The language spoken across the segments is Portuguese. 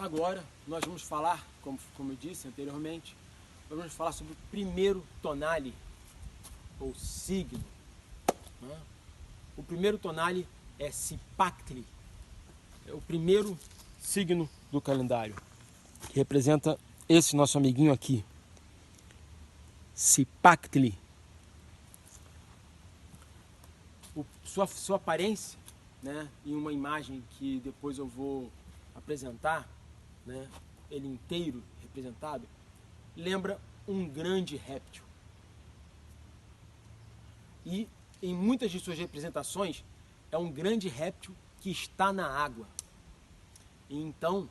Agora nós vamos falar, como eu disse anteriormente, nós vamos falar sobre o primeiro tonale, ou signo. Né? O primeiro tonale é Cipactli, é o primeiro signo do calendário, que representa esse nosso amiguinho aqui, Cipactli. Sua aparência, né, em uma imagem que depois eu vou apresentar, né, ele inteiro representado, lembra um grande réptil. E em muitas de suas representações é um grande réptil que está na água. E então,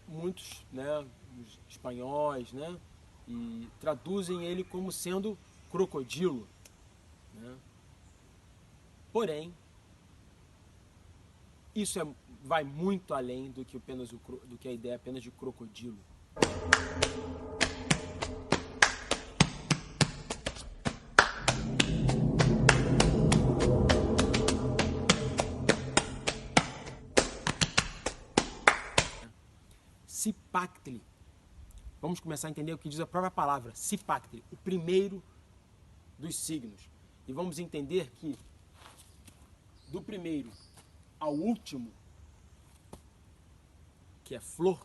muitos, né, os espanhóis, né, e traduzem ele como sendo crocodilo. Né? Porém, isso vai muito além do que, do que a ideia apenas de crocodilo. Cipactli. Vamos começar a entender o que diz a própria palavra, Cipactli, o primeiro dos signos. E vamos entender que do primeiro ao último, que é flor,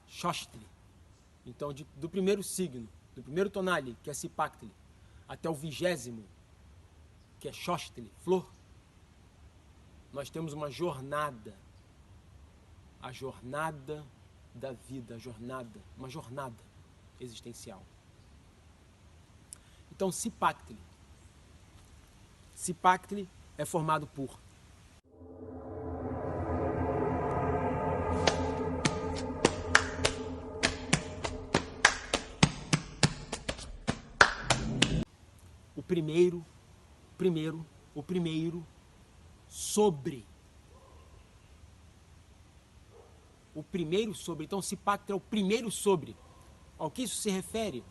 Xochitl. Então, do primeiro signo, do primeiro tonale, que é Cipactli, até o 20º, que é Xochitl, flor, nós temos uma jornada. A jornada da vida, uma jornada existencial. Então, Cipactli é formado por o primeiro sobre. O primeiro sobre. Então, Cipactli é o primeiro sobre. Ao que isso se refere?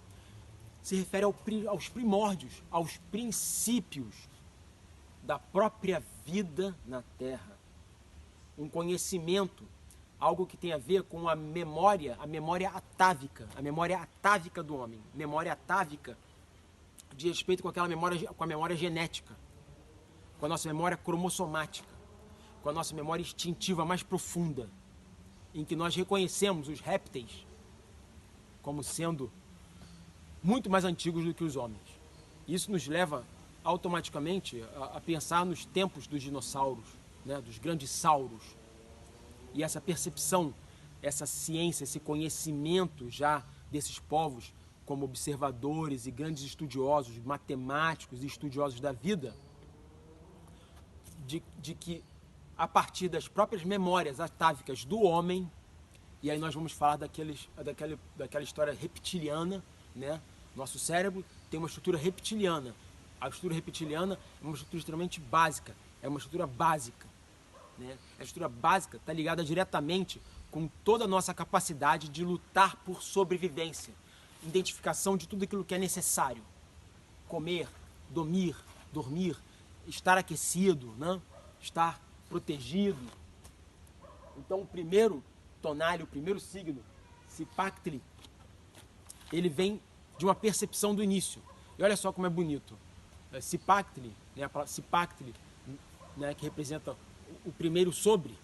Se refere aos primórdios, aos princípios da própria vida na Terra. Um conhecimento, algo que tem a ver com a memória atávica do homem. Memória atávica de respeito com a memória genética, com a nossa memória cromossomática, com a nossa memória instintiva mais profunda, em que nós reconhecemos os répteis como sendo muito mais antigos do que os homens. Isso nos leva automaticamente a pensar nos tempos dos dinossauros, né, dos grandes sauros. E essa percepção, essa ciência, esse conhecimento já desses povos como observadores e grandes estudiosos, matemáticos e estudiosos da vida, de que a partir das próprias memórias atávicas do homem, e aí nós vamos falar daquela história reptiliana, né? Nosso cérebro tem uma estrutura reptiliana. A estrutura reptiliana é uma estrutura extremamente básica, é uma estrutura básica. Né? A estrutura básica está ligada diretamente com toda a nossa capacidade de lutar por sobrevivência, identificação de tudo aquilo que é necessário. Comer, dormir, estar aquecido, né? Estar protegido. Então o primeiro tonale, o primeiro signo, Cipactli, ele vem de uma percepção do início. E olha só como é bonito. Cipactli, né, a palavra Cipactli, né, que representa o primeiro sobre,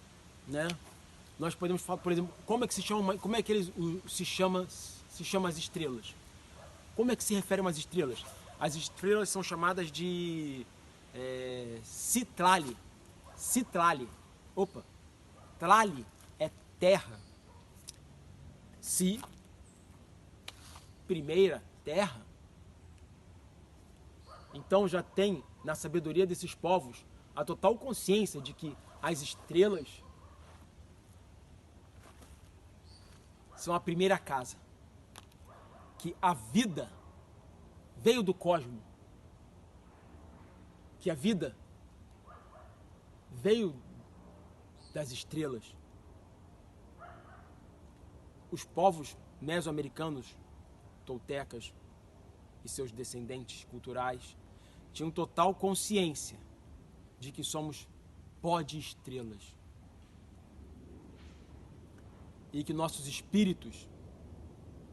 né? Nós podemos falar, por exemplo, como é que se chama as estrelas? Como é que se refere a umas estrelas? As estrelas são chamadas de Citlali. Tlali é terra. Si, primeira, terra. Então já tem na sabedoria desses povos a total consciência de que as estrelas são a primeira casa, que a vida veio do cosmos, que a vida veio das estrelas. Os povos mesoamericanos, toltecas e seus descendentes culturais, tinham total consciência de que somos pó de estrelas. E que nossos espíritos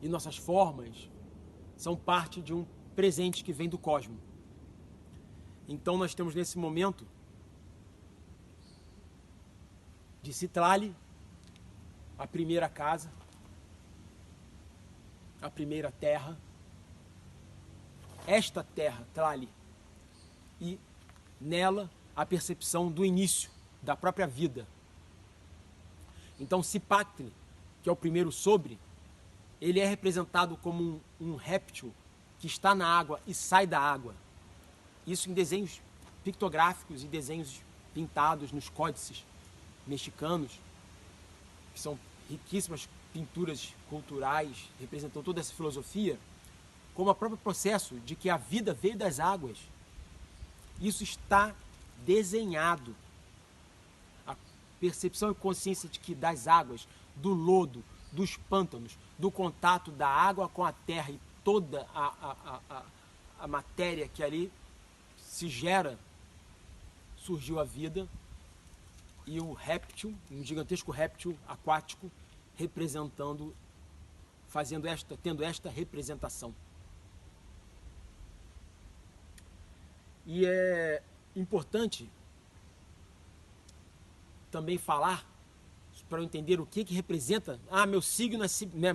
e nossas formas são parte de um presente que vem do cosmos. Então nós temos nesse momento de Citlali, a primeira casa, a primeira terra, esta terra, Tlali, e nela a percepção do início da própria vida. Então Cipactli, que é o primeiro sobre, ele é representado como um réptil que está na água e sai da água. Isso em desenhos pictográficos e desenhos pintados nos códices mexicanos, que são riquíssimas pinturas culturais, representam toda essa filosofia, como o próprio processo de que a vida veio das águas. Isso está desenhado. A percepção e consciência de que das águas, do lodo, dos pântanos, do contato da água com a terra e toda a matéria que ali se gera, surgiu a vida, e o réptil, um gigantesco réptil aquático, representando, tendo esta representação. E é importante também falar, para eu entender o que representa. Meu signo,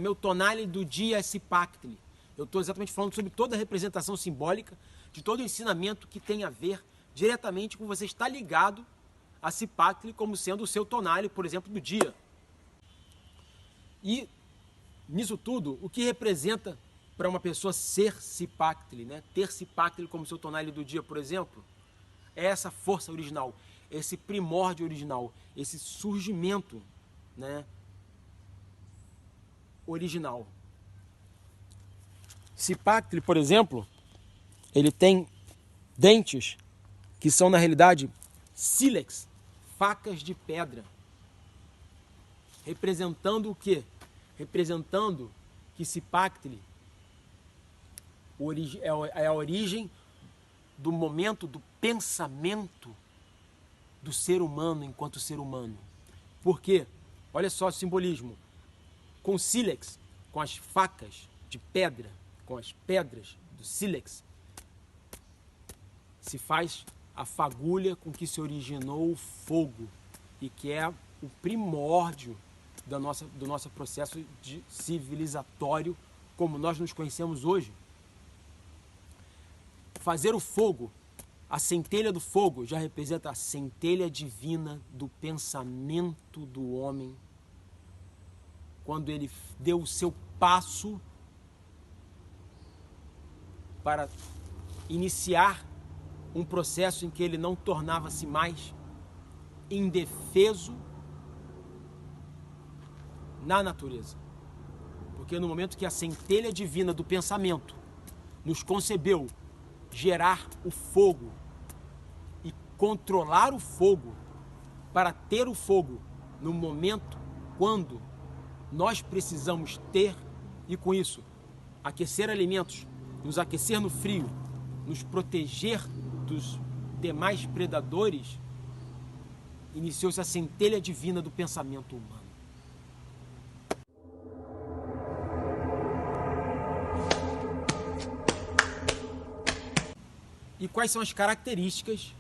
meu tonale do dia é Cipactli. Eu estou exatamente falando sobre toda a representação simbólica, de todo o ensinamento que tem a ver diretamente com você estar ligado a Cipactli como sendo o seu tonale, por exemplo, do dia. E nisso tudo, o que representa para uma pessoa ser Cipactli, né? Ter Cipactli como seu tonale do dia, por exemplo, é essa força original, esse primórdio original, esse surgimento, né, original. Cipactli, por exemplo, ele tem dentes que são, na realidade, sílex, facas de pedra. Representando o quê? Representando que Cipactli é a origem do momento do pensamento do ser humano enquanto ser humano. Por quê? Olha só o simbolismo. Com sílex, com as facas de pedra, com as pedras do sílex, se faz a fagulha com que se originou o fogo e que é o primórdio do nosso processo civilizatório como nós nos conhecemos hoje. Fazer o fogo, a centelha do fogo, já representa a centelha divina do pensamento do homem, quando ele deu o seu passo para iniciar um processo em que ele não tornava-se mais indefeso na natureza. Porque no momento que a centelha divina do pensamento nos concebeu gerar o fogo e controlar o fogo para ter o fogo no momento quando nós precisamos ter, e com isso aquecer alimentos, nos aquecer no frio, nos proteger dos demais predadores, iniciou-se a centelha divina do pensamento humano. E quais são as características?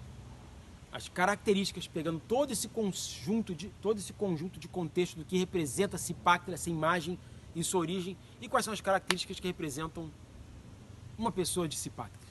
As características, pegando todo esse conjunto de contexto do que representa Cipactli, essa imagem e sua origem, e quais são as características que representam uma pessoa de Cipactli?